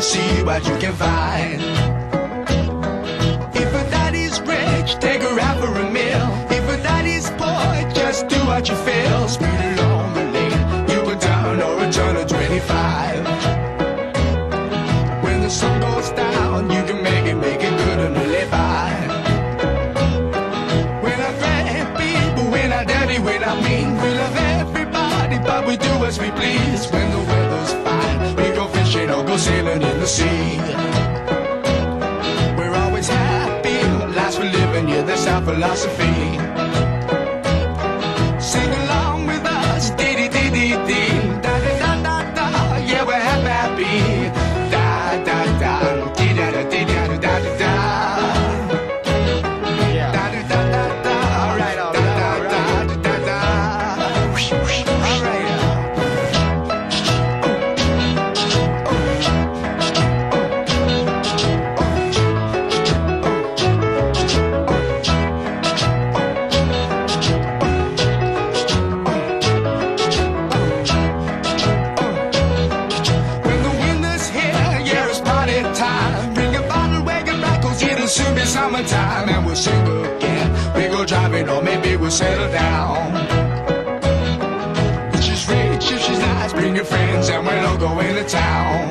and see what you can find. If a daddy's rich, take her out for a meal. If a daddy's poor, just do what you feel. Speed along the lane, you go down or a turn of 25. When the sun goes down, you can make it good and live by. We're not bad people, we're not dirty, we're not mean. We love everybody, but we do as we please. When the weather's fine, we go fishing or go sailing in the sea. We're always happy, lives we're living, yeah, that's our philosophy. Sing along with us, dee-dee-dee-dee-dee, da-da-da-da-da, yeah, we're happy, da-da-da, dee-da-da-dee-da-da-da-da. Soon be summertime and we'll sing again. We go driving or maybe we'll settle down. If she's rich, if she's nice, bring your friends and we'll all go into town.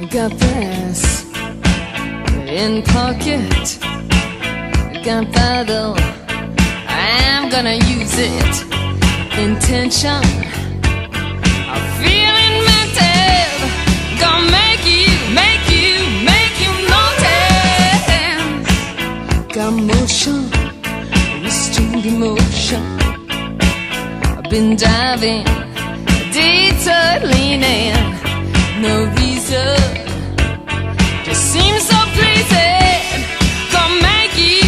Got this in pocket, gunpowder, I'm gonna use it. Intention, I'm feeling mental, gonna make you notice. Got motion, restrained emotion. I've been diving, detour leaning, no reason. Just seems so pleasing. Gonna make you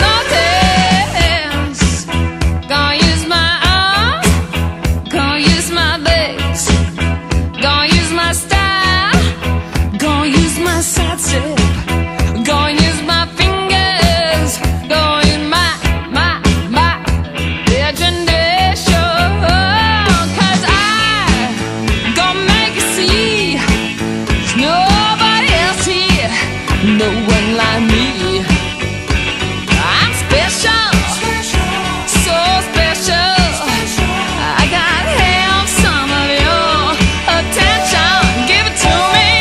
notice. Gonna use my arms, gonna use my legs, gonna use my style, gonna use my side step, gonna use my fingers, gonna use my legendary show. 'Cause I gonna make you see. Nobody else here, no one like me. I'm special, so special. I gotta have some of your attention. Give it to me.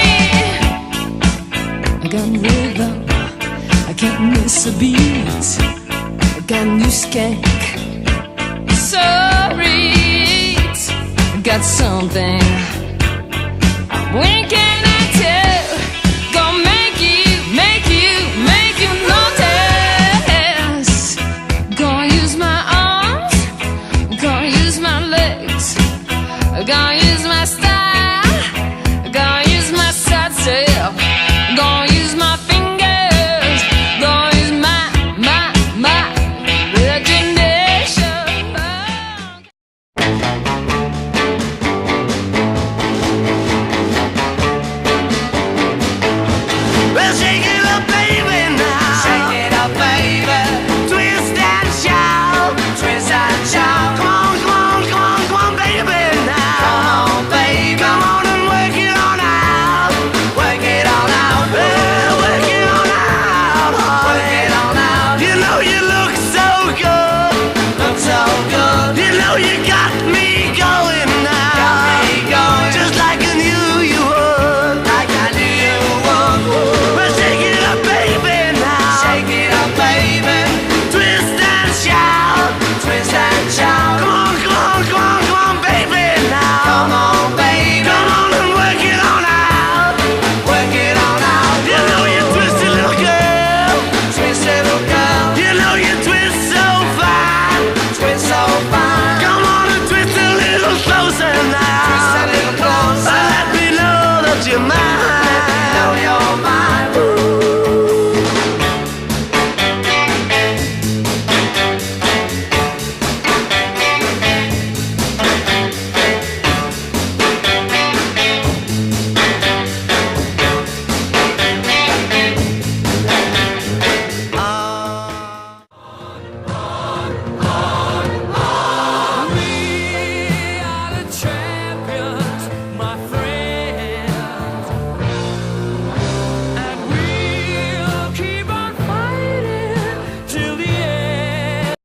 I got rhythm, I can't miss a beat. I got new skank, so read. I got something